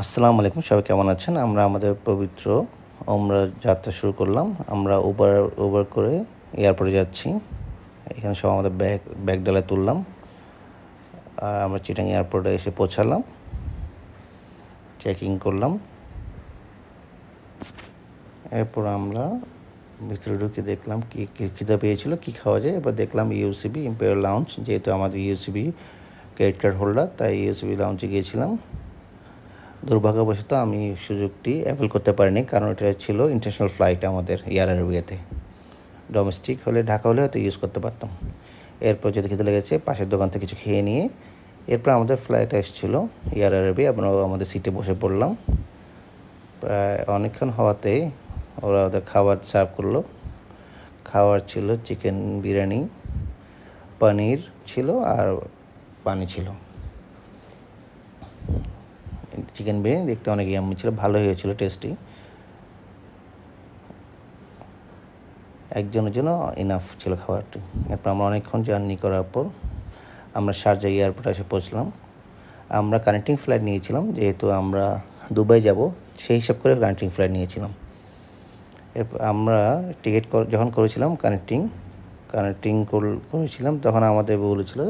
আসসালামু আলাইকুম, সবাই কেমন আছেন? আমরা আমাদের পবিত্র ওমরা যাত্রা শুরু করলাম। আমরা উবার করে এয়ারপোর্টে যাচ্ছি। এখানে সব আমাদের ব্যাগ ডালায় তুললাম। আর আমরা চিটাং এয়ারপোর্টে এসে পৌঁছালাম, চেকিং করলাম। এরপর আমরা ভিতরে ঢুকে দেখলাম কি খিদে পেয়েছিল, কী খাওয়া যায়। এবার দেখলাম ইউসিবি ইম্পেরিয়াল লাউঞ্জ, যেহেতু আমাদের ইউসিবি ক্রেডিট কার্ড হোল্ডার, তাই ইউসিবি লাউঞ্জে গিয়েছিলাম। দুর্ভাগ্যবশত আমি সুযোগটি অ্যাভেল করতে পারিনি, কারণ এটা ছিল ইন্টারন্যাশনাল ফ্লাইট আমাদের এয়ার আরবিয়াতে। ডোমেস্টিক হলে, ঢাকা হলে হয়তো ইউজ করতে পারতাম। এরপর যদি খেতে লেগেছে, পাশের দোকান থেকে কিছু খেয়ে নিয়ে এরপর আমাদের ফ্লাইট এসেছিলো এয়ার আরবিয়া। আমরা আমাদের সিটে বসে পড়লাম। প্রায় অনেকক্ষণ হওয়াতে ওরা ওদের খাবার সার্ভ করলো। খাবার ছিল চিকেন বিরিয়ানি, পনির ছিল আর পানি ছিল। চিকেন বিরিয়ানি দেখতে অনেক ইয়াম্মি ছিল, ভালো হয়েছিল, টেস্টি। একজনের জন্য ইনাফ ছিল খাবারটি। এরপর আমরা অনেকক্ষণ জার্নি করার পর আমরা শারজা এয়ারপোর্টে এসে পৌঁছলাম। আমরা কানেক্টিং ফ্লাইট নিয়েছিলাম, যেহেতু আমরা দুবাই যাব, সেই হিসাব করে কানেক্টিং ফ্লাইট নিয়েছিলাম। এরপর আমরা টিকিট যখন করেছিলাম কানেক্টিং করেছিলাম, তখন আমাদের বলেছিল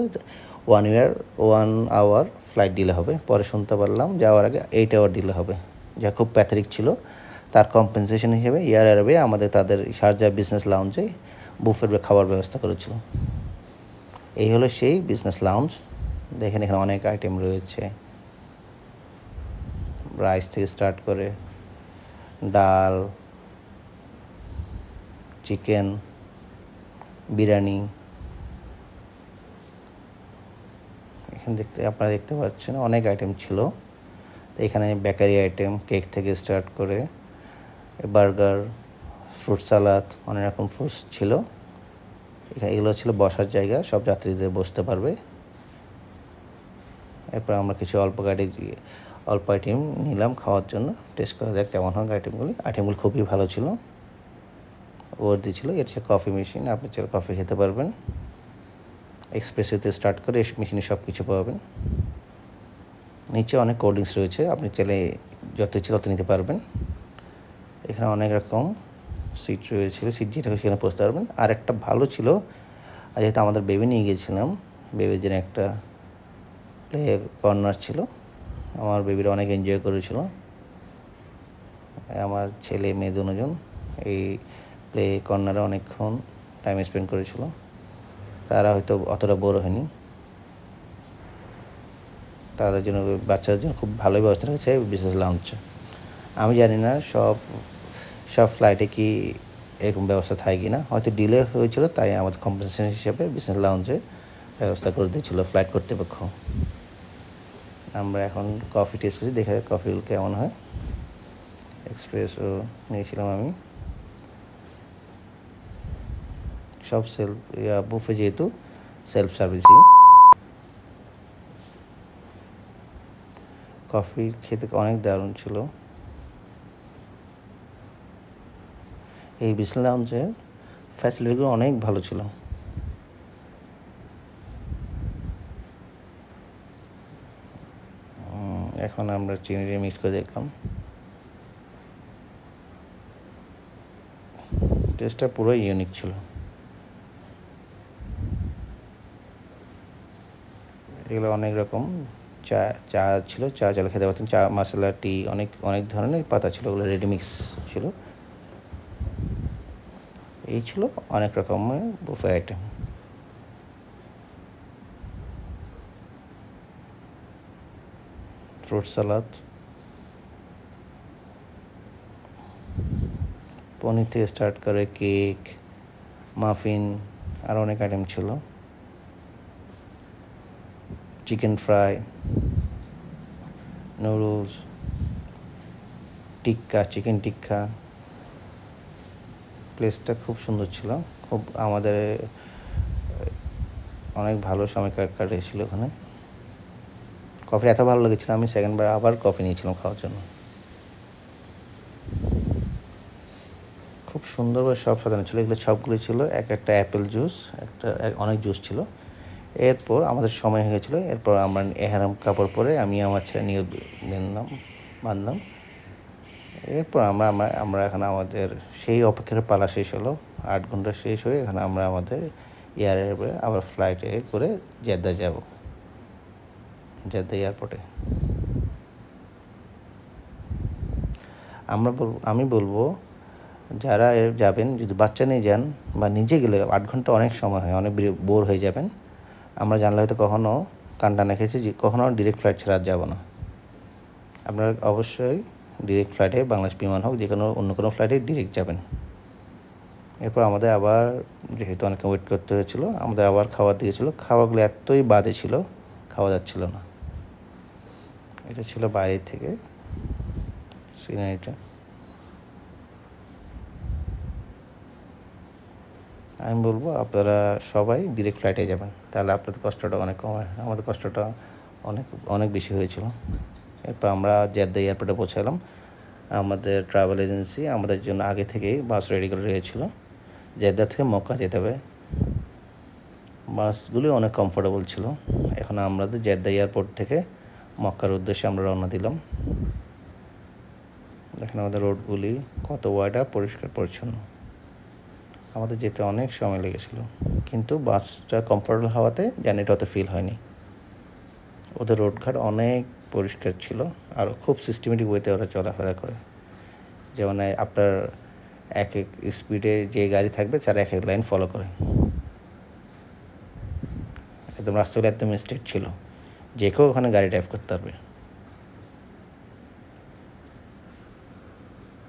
1 আওয়ার ফ্লাইট ডিলে হবে। পরে শুনতে পারলাম যাওয়ার আগে 8 আওয়ার ডিলে হবে, যা খুব প্যাথেটিক ছিল। তার কম্পেনসেশন হিসেবে এয়ার আরবিয়া আমাদের তাদের শারজা বিজনেস লাউঞ্জে বুফের খাবার ব্যবস্থা করেছিল। এই হলো সেই বিজনেস লাউঞ্জ। দেখেন এখানে অনেক আইটেম রয়েছে, রাইস থেকে স্টার্ট করে ডাল, চিকেন, বিরিয়ানি। এখানে আপনারা দেখতে পাচ্ছেন অনেক আইটেম ছিল। তো এখানে বেকারি আইটেম, কেক থেকে স্টার্ট করে বার্গার, ফ্রুট সালাদ, অনেক রকম ফ্রুটস ছিল। এগুলো ছিল বসার জায়গা, সব যাত্রীদের বসতে পারবে। এরপর আমরা কিছু অল্প আইটেম নিলাম খাওয়ার জন্য, টেস্ট করা যাক কেমন হয় আইটেমগুলো খুবই ভালো ছিল। ওর দিয়েছিল, এর হচ্ছে কফি মেশিন, আপনি চাইলে কফি খেতে পারবেন। এক্সপ্রেসোতে স্টার্ট করে মেশিনে সব কিছু পাবেন। নিচে অনেক কোল্ড ড্রিঙ্কস রয়েছে, আপনি চাইলে যত ইচ্ছে তত নিতে পারবেন। এখানে অনেক রকম সিট রয়েছিল, সিট যেটা সেখানে বসতে পারবেন। আর একটা ভালো ছিল, যেহেতু আমাদের বেবি নিয়ে গিয়েছিলাম, বেবির জন্য একটা প্লে কর্নার ছিল। আমার বেবিরা অনেক এনজয় করেছিল। আমার ছেলে মেয়ে দুজন এই প্লে কর্নারে অনেকক্ষণ টাইম স্পেন্ড করেছিল। তারা হয়তো অতটা বোর হয়নি। তাদের জন্য, বাচ্চাদের জন্য খুব ভালোই ব্যবস্থা রয়েছে বিজনেস লাউঞ্জে। আমি জানি না সব ফ্লাইটে কি এরকম ব্যবস্থা থাকে কি না, হয়তো ডিলে হয়েছিল, তাই আমাদের কম্পেনসেশন হিসেবে বিজনেস লাউঞ্জে ব্যবস্থা করে দিয়েছিল ফ্লাইট কর্তৃপক্ষ। আমরা এখন কফি টেস্ট করছি, দেখে কফিগুলো কেমন হয়। এক্সপ্রেসও নিয়েছিলাম আমি। সব বুফে, যেহেতু সেলফ সার্ভিসই। কফি খেতে অনেক দারুণ ছিল। এই বিজনেস লাউঞ্জের ফ্যাসিলিটিগুলো অনেক ভালো ছিল। এখন আমরা চিনি মিক্স করে দেখলাম, টেস্টটা পুরোই ইউনিক ছিল। এগুলো অনেক রকম চা ছিল, চা খেতে পারতেন। চা, মশলা, টি, অনেক ধরনের পাতা ছিল, ওগুলো রেডিমিক্স ছিল। এই ছিল অনেক রকমের বুফে আইটেম। ফ্রুট সালাদ, পনির থেকে স্টার্ট করে কেক, মাফিন, আর অনেক আইটেম ছিল। চিকেন ফ্রাই, নুডলস, চিকেন টিক্কা। প্লেসটা খুব সুন্দর ছিল, খুব আমাদের অনেক ভালো সময় কাটিয়েছিল ওখানে। কফি এত ভালো লেগেছিল, আমি সেকেন্ডবার আবার কফি নিয়েছিলাম খাওয়ার জন্য। খুব সুন্দরভাবে সব সাজানো ছিল। এগুলো সবগুলো ছিল একটা অ্যাপেল জুস, অনেক জুস ছিল। এরপর আমাদের সময় হয়ে গেছিলো। এরপর আমরা এহরাম কাপড় পরে আমি আমার ছেলে নিয়ে নিলাম বাঁধলাম। এরপর আমরা এখন আমাদের সেই অপেক্ষার পালা শেষ হলো, 8 ঘন্টা শেষ হয়ে এখন আমরা আমাদের এয়ারে আবার ফ্লাইটে করে জেদ্দা যাব, জেদ্দা এয়ারপোর্টে। আমি বলবো যারা যাবেন, যদি বাচ্চা নিয়ে যান বা নিজে গেলে 8 ঘন্টা অনেক সময় হয়, অনেক বোর হয়ে যাবেন। আমরা জানলে হয়তো কখনও কানটানা খেয়েছি যে কখনও ডিরেক্ট ফ্লাইট ছাড়া যাব না। আপনারা অবশ্যই ডিরেক্ট ফ্লাইটে, বাংলাদেশ বিমান হোক যে কোনো অন্য কোনো ফ্লাইটে ডিরেক্ট যাবেন। এরপর আমাদের আবার, যেহেতু অনেক ওয়েট করতে হয়েছিল, আমাদের আবার খাবার দিয়েছিল। খাবারগুলো এতই বাজে ছিল, খাওয়া যাচ্ছিল না। এটা ছিল বাইরে থেকে সিনারিটা। আমি বলবো আপনারা সবাই ডিরেক্ট ফ্লাইটে যাবেন, তাহলে আপনাদের কষ্টটা অনেক কম হয়। আমাদের কষ্টটা অনেক অনেক বেশি হয়েছিল। এরপর আমরা জেদ্দা এয়ারপোর্টে পৌঁছালাম। আমাদের ট্রাভেল এজেন্সি আমাদের জন্য আগে থেকেই বাস রেডি করে রেখেছিল। জেদ্দা থেকে মক্কা যেতে হবে। বাসগুলি অনেক কমফোর্টেবল ছিল। এখন আমাদের জেদ্দা এয়ারপোর্ট থেকে মক্কার উদ্দেশ্যে আমরা রওনা দিলাম। দেখেন আমাদের রোডগুলি কত ওয়াইড, পরিষ্কার পরিচ্ছন্ন। আমাদের যেতে অনেক সময় লেগেছিল, কিন্তু বাসটা কমফোর্টেবল হওয়াতে জার্নিটা অত ফিল হয়নি। ওদের রোডঘাট অনেক পরিষ্কার ছিল, আর খুব সিস্টেমেটিক ওয়েতে ওরা চলাফেরা করে। যেমন আপনার এক এক স্পিডে যে গাড়ি থাকবে তারা এক এক লাইন ফলো করে। একদম রাস্তাগুলো একদম স্ট্রেট ছিল, যে কেউ ওখানে গাড়ি ড্রাইভ করতে পারবে।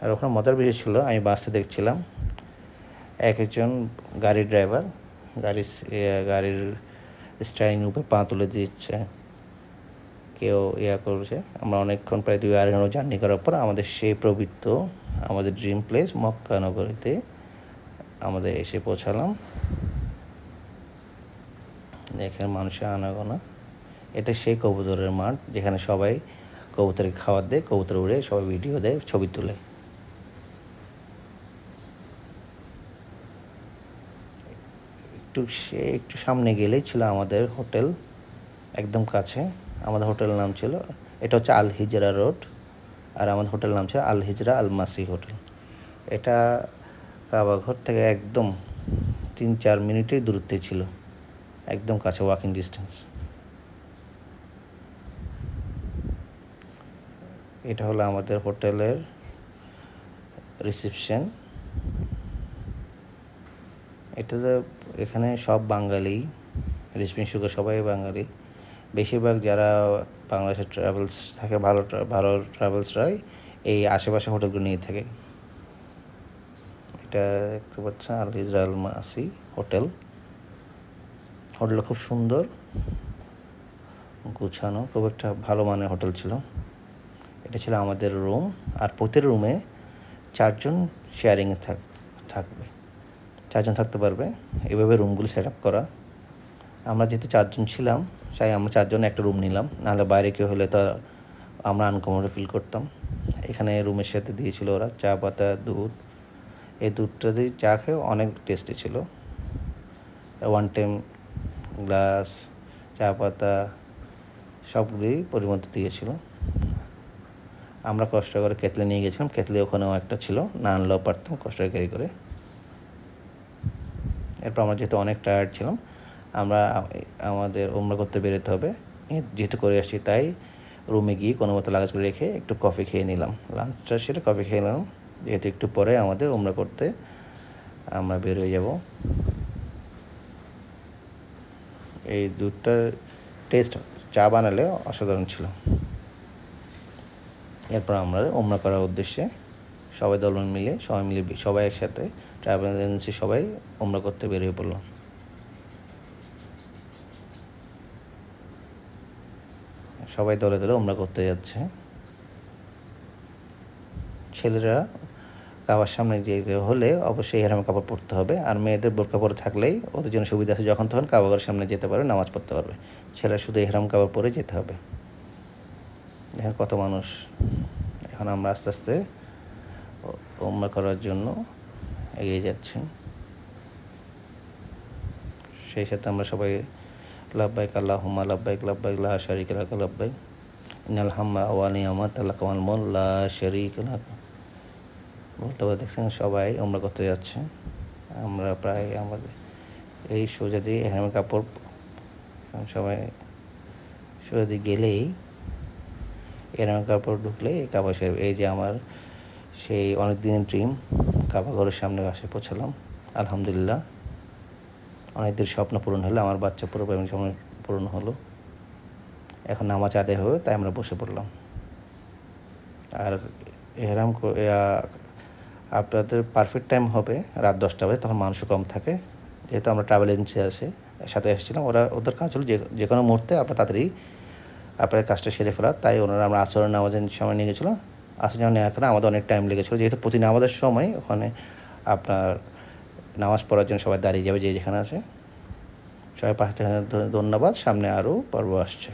আর ওখানে মজার বিষয় ছিল, আমি বাসে দেখছিলাম এক একজন গাড়ির ড্রাইভার গাড়ির স্টারিং উপরে পা তুলে দিচ্ছে, কেউ করছে। আমরা অনেকক্ষণ, প্রায় 2-2.5 ঘন্টা জার্নি করার পর আমাদের সেই পবিত্র, আমাদের ড্রিম প্লেস মক্কা নগরীতে আমাদের এসে পৌঁছালাম। এখানে মানুষের আনাগোনা। এটা সেই কবুতরের মাঠ, যেখানে সবাই কবুতরের খাবার দেয়, কবুতর উড়ে সবাই ভিডিও দেয়, ছবি তুলে। একটু সামনে গেলেই ছিল আমাদের হোটেল, একদম কাছে। আমাদের হোটেলের নাম ছিল, এটা হচ্ছে আল হিজরা রোড, আর আমাদের হোটেলের নাম ছিল আল হিজরা আল মাসি হোটেল। এটা কাবাঘর থেকে একদম 3-4 মিনিটের দূরত্বে ছিল, একদম কাছে, ওয়াকিং ডিস্টেন্স। এটা হলো আমাদের হোটেলের রিসেপশন। এখানে সব বাঙালি, রিসেপশন সুখে সবাই বাঙালি। বেশিরভাগ যারা বাংলাদেশের ট্রাভেলস থাকে, ভালো ট্রাভেলসরাই এই আশেপাশে হোটেলগুলো নিয়ে থাকে। এটা দেখতে পাচ্ছেন আল হিজরা আল মাসি হোটেল। হোটেলটা খুব সুন্দর, গুছানো, খুব একটা ভালো মানের হোটেল ছিল। এটা ছিল আমাদের রুম, আর প্রতি রুমে 4 জন শেয়ারিংয়ে থাকবে, 4 জন থাকতে পারবে। এভাবে রুমগুলি সেট আপ করা। আমরা যেহেতু 4 জন ছিলাম, তাই আমরা 4 জন একটা রুম নিলাম, নাহলে বাইরে কেউ হলে তো আমরা আনকমফোর্টেবল ফিল করতাম। এখানে রুমের সাথে দিয়েছিল ওরা চা পাতা, দুধ। এই দুধটা দিয়ে চা খেয়ে অনেক টেস্টি ছিল। 1 টাইম গ্লাস, চা পাতা সবগুলি পরিমতো দিয়েছিল। আমরা কষ্ট করে কেতলি নিয়ে গেছিলাম, কেতলি ওখানেও একটা ছিল, না আনলেও পারতাম কষ্ট করে ক্যারি করে। এরপর আমরা যেহেতু অনেক টায়ার্ড ছিলাম, আমাদের উমরা করতে বেরোতে হবে, যেহেতু করে আসছি, তাই রুমে গিয়ে কোনো মতো লাগেজ করে রেখে একটু কফি খেয়ে নিলাম। লাঞ্চটা সেটা কফি খেয়ে নিলাম, যেহেতু একটু পরে আমাদের উমরা করতে আমরা বের হয়ে যাব। এই দুধটার টেস্ট চা বানালে অসাধারণ ছিল। এরপর আমরা উমরা করার উদ্দেশ্যে সবাই একসাথে ট্রাভেল এজেন্সি সবাই উমরা করতে বেরিয়ে পড়লাম। সবাই দলে দলে উমরা করতে যাচ্ছে। ছেলেরা কাবার সামনে যেতে হলে অবশ্যই ইহরামের কাপড় পরতে হবে, আর মেয়েদের বোরকা পরে থাকলেই ওদের জন্য সুবিধা আছে, যখন তখন কাবাঘরের সামনে যেতে পারবে, নামাজ পড়তে পারবে। ছেলেরা শুধু ইহরাম কাপড় পরে যেতে হবে। এখন কত মানুষ। এখন আমরা আস্তে আস্তে উমরা করার জন্য এগিয়ে যাচ্ছি। সেই সাথে আমরা সবাই লাব্বাইক আল্লাহুম্মা লাব্বাইক, লাব্বাইক লা শারিকা লাক লাব্বাইক, ইন্নাল হাম্মা ওয়া নিয়ামাতা লাকা ওয়াল মুলক লা শারীকা লাক। বলতে বলতে দেখছেন সবাই উমরা করতে যাচ্ছে। আমরা প্রায় আমাদের এই সোজা দিয়ে এহরামের কাপড় সবাই সোজা দিয়ে গেলেই এহরামের কাপড় ঢুকলে এই কাবা শরীফ, এই যে আমার সেই অনেক দিনের ড্রিম কাবা ঘরের সামনে আসে পৌঁছালাম আলহামদুলিল্লাহ। অনেকদের স্বপ্ন পূরণ হলো, আমার বাচ্চা পুরো স্বপ্ন পূরণ হলো। এখন নামাজ আদায় হবে, তাই আমরা বসে পড়লাম। আর এহরাম আপনাদের পারফেক্ট টাইম হবে রাত 10টা বাজে, তখন মানুষও কম থাকে। যেহেতু আমরা ট্রাভেল এজেন্সি সাথে এসেছিলাম, ওদের কাজ হলো যে কোনো মুহূর্তে আপনার তাড়াতাড়ি আপনার কাজটা সেরে ফেলা। তাই ওনারা আমরা আসরের নামাজের সময় নিয়ে গেছিলো। আসর যেমন নেওয়ার কারণে আমাদের অনেক টাইম লেগেছিলো, যেহেতু প্রতি নামাজের সময় ওখানে আপনার নামাজ পড়ার জন্য সবাই দাঁড়িয়ে যাবে যে যেখানে আছে। সবাই পাশে ধন্যবাদ। সামনে আরও পর্ব আসছে।